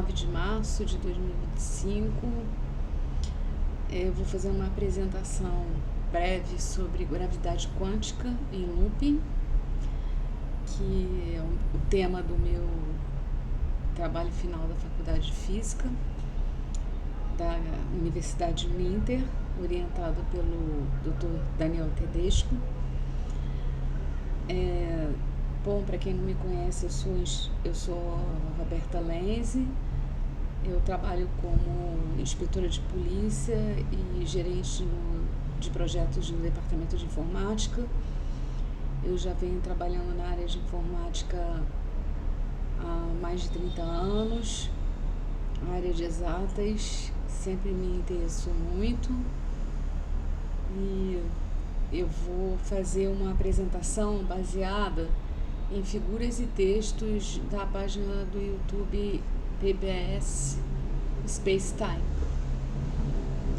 9 de março de 2025. Eu vou fazer uma apresentação breve sobre gravidade quântica em looping, que é o tema do meu trabalho final da Faculdade de Física da Universidade Uninter, orientado pelo Dr. Daniel Tedesco. Bom, para quem não me conhece, eu sou a Roberta Lenze, eu trabalho como inspetora de polícia e gerente de projetos no departamento de informática. Eu já venho trabalhando na área de informática há mais de 30 anos, a área de exatas sempre me interessou muito, e eu vou fazer uma apresentação baseada em figuras e textos da página do YouTube PBS Space Time.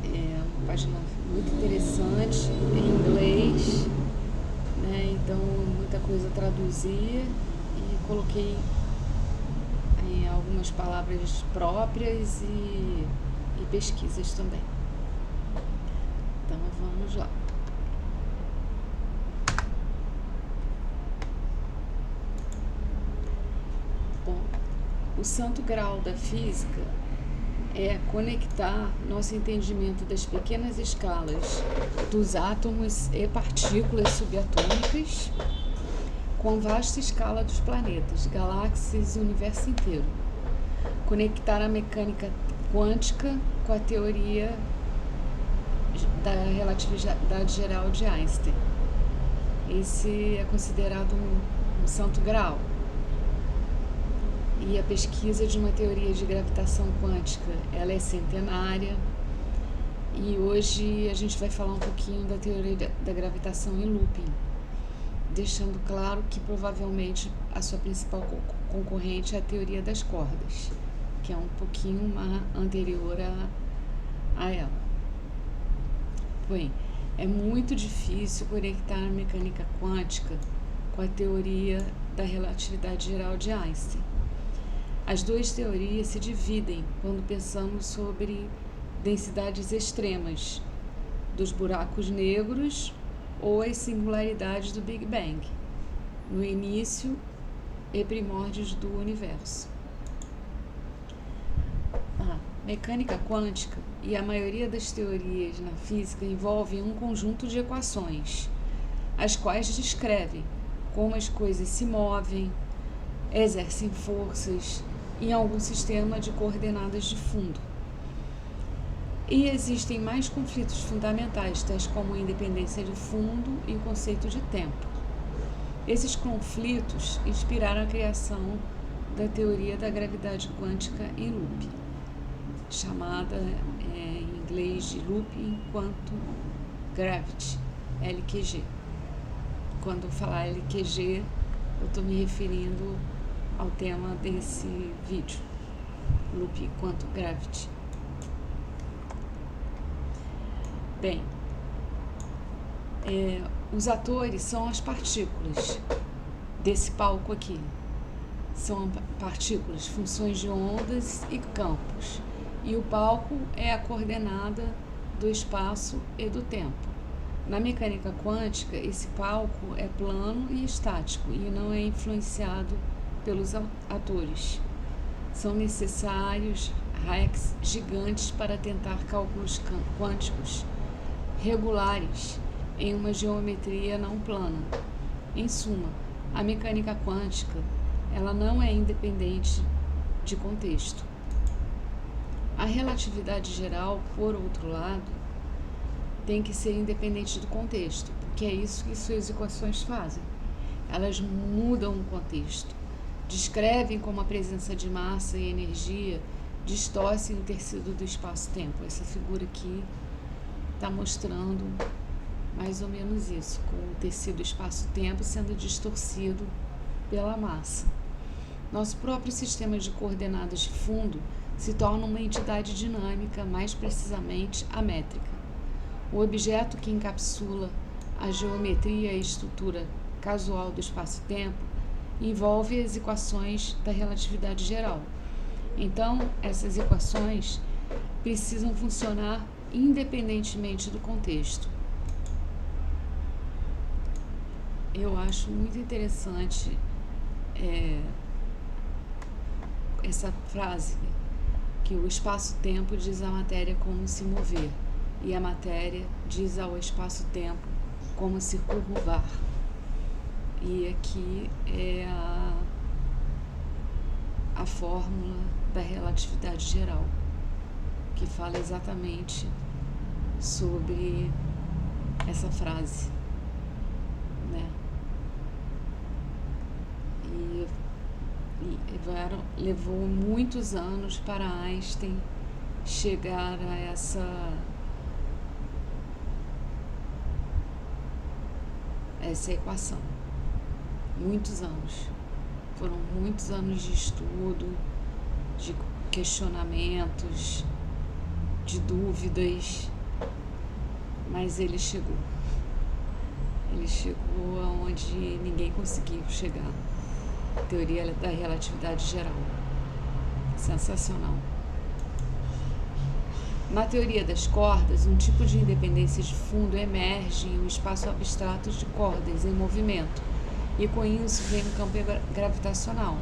É uma página muito interessante, em inglês, né? Então muita coisa a traduzir, e coloquei algumas palavras próprias e pesquisas também. Então vamos lá. Bom, o santo grau da física é conectar nosso entendimento das pequenas escalas dos átomos e partículas subatômicas com a vasta escala dos planetas, galáxias e o universo inteiro. Conectar a mecânica quântica com a teoria da relatividade geral de Einstein. Esse é considerado um santo grau. E a pesquisa de uma teoria de gravitação quântica, ela é centenária, e hoje a gente vai falar um pouquinho da teoria da gravitação em looping, deixando claro que provavelmente a sua principal concorrente é a teoria das cordas, que é um pouquinho anterior a ela. Bem, é muito difícil conectar a mecânica quântica com a teoria da relatividade geral de Einstein. As duas teorias se dividem quando pensamos sobre densidades extremas dos buracos negros ou as singularidades do Big Bang, no início e primórdios do universo. A mecânica quântica e a maioria das teorias na física envolvem um conjunto de equações, as quais descrevem como as coisas se movem, exercem forças em algum sistema de coordenadas de fundo. E existem mais conflitos fundamentais, tais como a independência de fundo e o conceito de tempo. Esses conflitos inspiraram a criação da teoria da gravidade quântica em looping, chamada em inglês de Looping Quantum Gravity, LQG. Quando eu falar LQG, eu estou me referindo ao tema desse vídeo, Looping Quantum Gravity. Bem, os atores são as partículas desse palco aqui. São partículas, funções de ondas e campos. E o palco é a coordenada do espaço e do tempo. Na mecânica quântica, esse palco é plano e estático e não é influenciado pelos atores. São necessários racks gigantes para tentar cálculos quânticos regulares em uma geometria não plana. Em suma, a mecânica quântica, ela não é independente de contexto. A relatividade geral, por outro lado, tem que ser independente do contexto, porque é isso que suas equações fazem. Elas mudam o contexto, descrevem como a presença de massa e energia distorcem o tecido do espaço-tempo. Essa figura aqui está mostrando mais ou menos isso, com o tecido espaço-tempo sendo distorcido pela massa. Nosso próprio sistema de coordenadas de fundo se torna uma entidade dinâmica, mais precisamente a métrica. O objeto que encapsula a geometria e a estrutura casual do espaço-tempo envolve as equações da relatividade geral, Então, essas equações precisam funcionar independentemente do contexto. Eu acho muito interessante essa frase, que o espaço-tempo diz à matéria como se mover, e a matéria diz ao espaço-tempo como se curvar. E aqui é a fórmula da relatividade geral, que fala exatamente sobre essa frase, né? E levou muitos anos para Einstein chegar a essa equação. Muitos anos. Foram muitos anos de estudo, de questionamentos, de dúvidas, mas ele chegou. Ele chegou aonde ninguém conseguiu chegar. Teoria da relatividade geral. Sensacional. Na teoria das cordas, um tipo de independência de fundo emerge em um espaço abstrato de cordas em movimento, e com isso vem um campo gravitacional.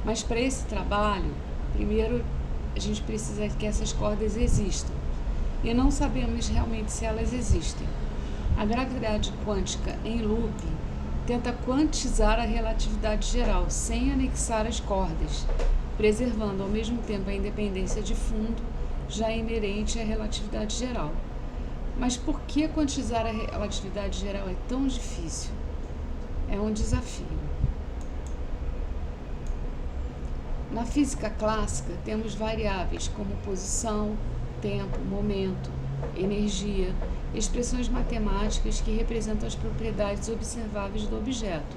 Mas para esse trabalho, primeiro a gente precisa que essas cordas existam, e não sabemos realmente se elas existem. A gravidade quântica em loop tenta quantizar a relatividade geral sem anexar as cordas, preservando ao mesmo tempo a independência de fundo já inerente à relatividade geral. Mas por que quantizar a relatividade geral é tão difícil? É um desafio. Na física clássica, temos variáveis como posição, tempo, momento, energia, expressões matemáticas que representam as propriedades observáveis do objeto,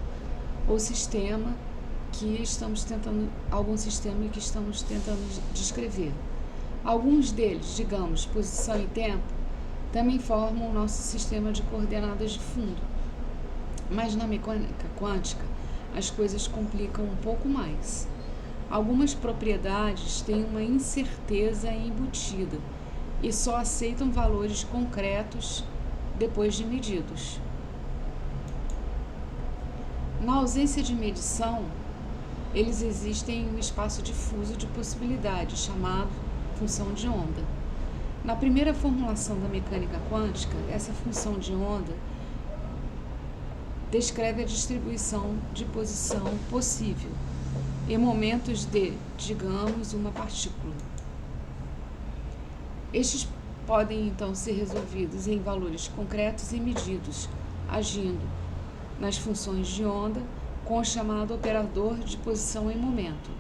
ou sistema que estamos tentando descrever. Alguns deles, digamos, posição e tempo, também formam o nosso sistema de coordenadas de fundo. Mas na mecânica quântica, as coisas complicam um pouco mais. Algumas propriedades têm uma incerteza embutida e só aceitam valores concretos depois de medidos. Na ausência de medição, eles existem em um espaço difuso de possibilidades, chamado função de onda. Na primeira formulação da mecânica quântica, essa função de onda descreve a distribuição de posição possível em momentos de, digamos, uma partícula. Estes podem então ser resolvidos em valores concretos e medidos, agindo nas funções de onda com o chamado operador de posição em momento.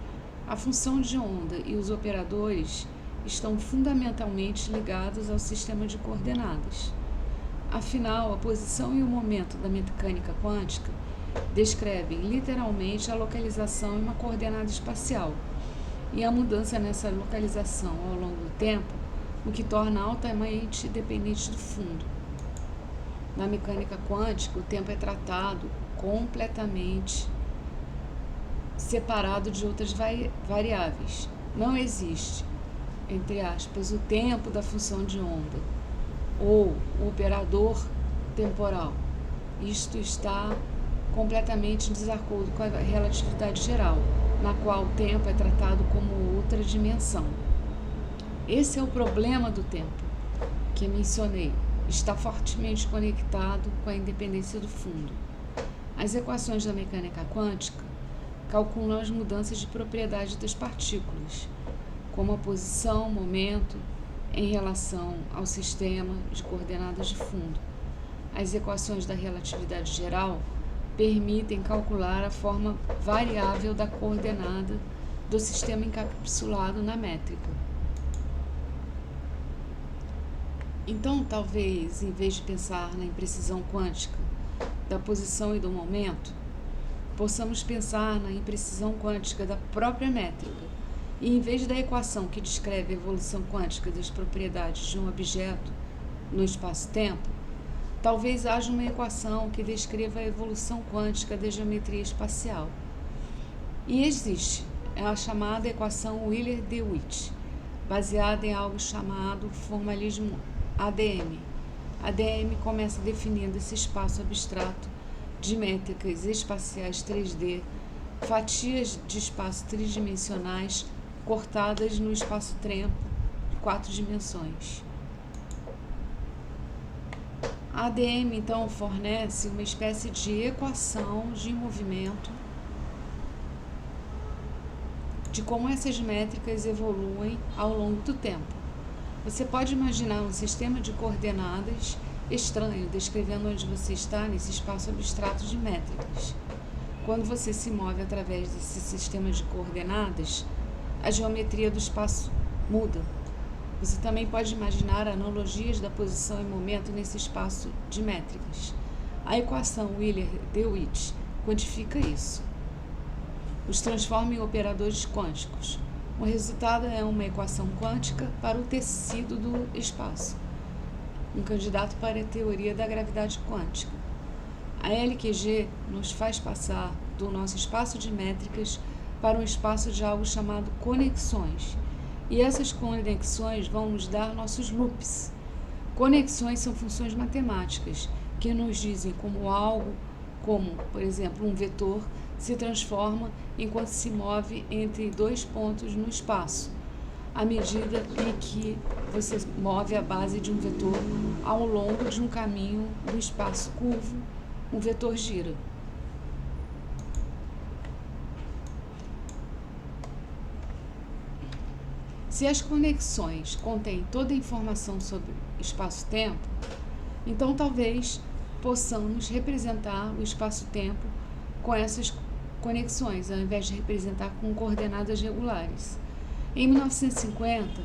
A função de onda e os operadores estão fundamentalmente ligados ao sistema de coordenadas. Afinal, a posição e o momento da mecânica quântica descrevem literalmente a localização em uma coordenada espacial e a mudança nessa localização ao longo do tempo, o que torna altamente dependente do fundo. Na mecânica quântica, o tempo é tratado completamente separado de outras variáveis. Não existe, entre aspas, o tempo da função de onda ou o operador temporal. Isto está completamente em desacordo com a relatividade geral, na qual o tempo é tratado como outra dimensão. Esse é o problema do tempo, que mencionei. Está fortemente conectado com a independência do fundo. As equações da mecânica quântica calculam as mudanças de propriedade das partículas, como a posição, momento, em relação ao sistema de coordenadas de fundo. As equações da relatividade geral permitem calcular a forma variável da coordenada do sistema encapsulado na métrica. Então, talvez, em vez de pensar na imprecisão quântica da posição e do momento, possamos pensar na imprecisão quântica da própria métrica, e em vez da equação que descreve a evolução quântica das propriedades de um objeto no espaço-tempo, talvez haja uma equação que descreva a evolução quântica da geometria espacial. E existe é a chamada equação Wheeler-DeWitt, baseada em algo chamado formalismo ADM. ADM começa definindo esse espaço abstrato de métricas espaciais 3D, fatias de espaço tridimensionais cortadas no espaço-tempo de 4 dimensões. A ADM, então, fornece uma espécie de equação de movimento de como essas métricas evoluem ao longo do tempo. Você pode imaginar um sistema de coordenadas estranho, descrevendo onde você está nesse espaço abstrato de métricas. Quando você se move através desse sistema de coordenadas, a geometria do espaço muda. Você também pode imaginar analogias da posição e momento nesse espaço de métricas. A equação Wheeler-DeWitt quantifica isso. Os transforma em operadores quânticos. O resultado é uma equação quântica para o tecido do espaço, um candidato para a teoria da gravidade quântica. A LQG nos faz passar do nosso espaço de métricas para um espaço de algo chamado conexões. E essas conexões vão nos dar nossos loops. Conexões são funções matemáticas que nos dizem como algo, como, por exemplo, um vetor, se transforma enquanto se move entre 2 pontos no espaço, à medida em que você move a base de um vetor ao longo de um caminho do espaço curvo, um vetor gira. Se as conexões contêm toda a informação sobre espaço-tempo, então talvez possamos representar o espaço-tempo com essas conexões, ao invés de representar com coordenadas regulares. Em 1950,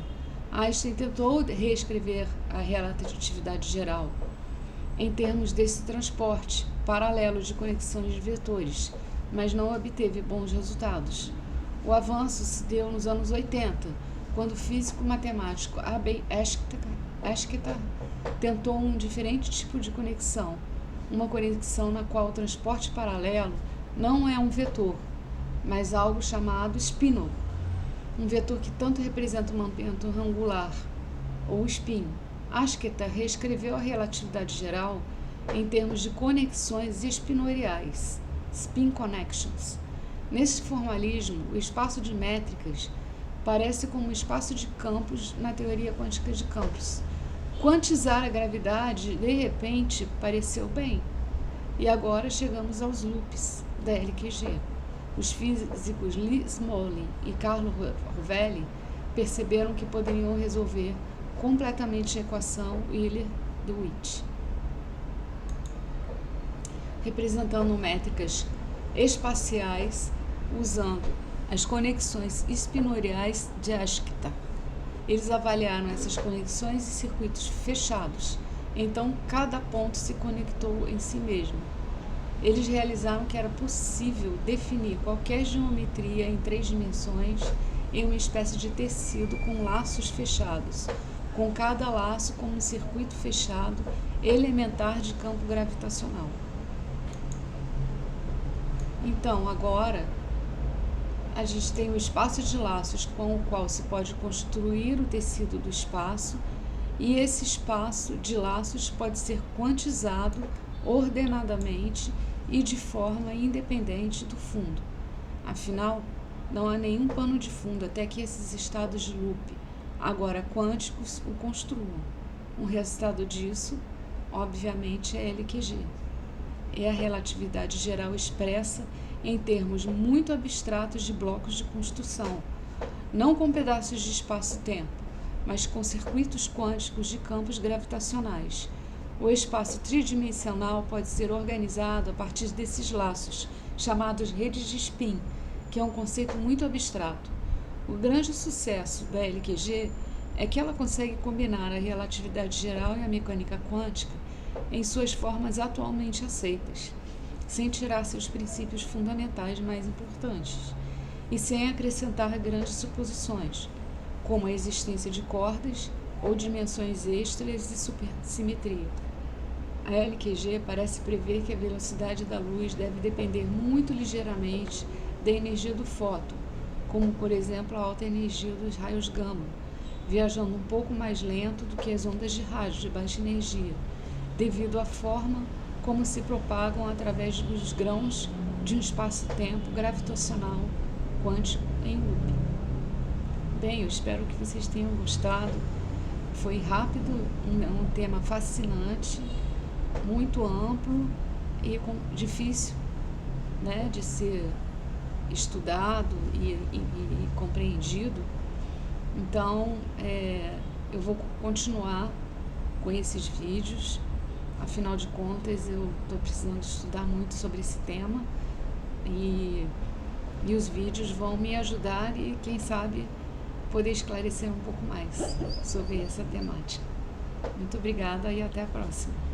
Einstein tentou reescrever a relatividade geral em termos desse transporte paralelo de conexões de vetores, mas não obteve bons resultados. O avanço se deu nos anos 80, quando o físico matemático A.B. Esqueta tentou um diferente tipo de conexão, uma conexão na qual o transporte paralelo não é um vetor, mas algo chamado spinor, um vetor que tanto representa um momento angular, ou spin. Esqueta reescreveu a relatividade geral em termos de conexões espinoriais, spin connections. Nesse formalismo, o espaço de métricas parece como um espaço de campos na teoria quântica de campos. Quantizar a gravidade, de repente, pareceu bem. E agora chegamos aos loops da LQG. Os físicos Lee Smolin e Carlo Rovelli perceberam que poderiam resolver completamente a equação Wheeler-DeWitt, representando métricas espaciais usando as conexões espinoriais de Esqueta. Eles avaliaram essas conexões em circuitos fechados, então cada ponto se conectou em si mesmo. Eles realizaram que era possível definir qualquer geometria em 3 dimensões em uma espécie de tecido com laços fechados, com cada laço como um circuito fechado elementar de campo gravitacional. Então, agora, a gente tem um espaço de laços com o qual se pode construir o tecido do espaço, e esse espaço de laços pode ser quantizado ordenadamente e de forma independente do fundo. Afinal, não há nenhum pano de fundo até que esses estados de loop, agora quânticos, o construam. Um resultado disso, obviamente, é LQG. É a relatividade geral expressa em termos muito abstratos de blocos de construção, não com pedaços de espaço-tempo, mas com circuitos quânticos de campos gravitacionais. O espaço tridimensional pode ser organizado a partir desses laços, chamados redes de spin, que é um conceito muito abstrato. O grande sucesso da LQG é que ela consegue combinar a relatividade geral e a mecânica quântica em suas formas atualmente aceitas, sem tirar seus princípios fundamentais mais importantes e sem acrescentar grandes suposições, como a existência de cordas ou dimensões extras e supersimetria. A LQG parece prever que a velocidade da luz deve depender muito ligeiramente da energia do fóton, como por exemplo a alta energia dos raios gama, viajando um pouco mais lento do que as ondas de rádio de baixa energia, devido à forma como se propagam através dos grãos de um espaço-tempo gravitacional quântico em loop. Bem, eu espero que vocês tenham gostado. Foi rápido, um tema fascinante, muito amplo e difícil, né, de ser estudado e compreendido. Então, eu vou continuar com esses vídeos. Afinal de contas, eu estou precisando estudar muito sobre esse tema e os vídeos vão me ajudar e, quem sabe, poder esclarecer um pouco mais sobre essa temática. Muito obrigada e até a próxima.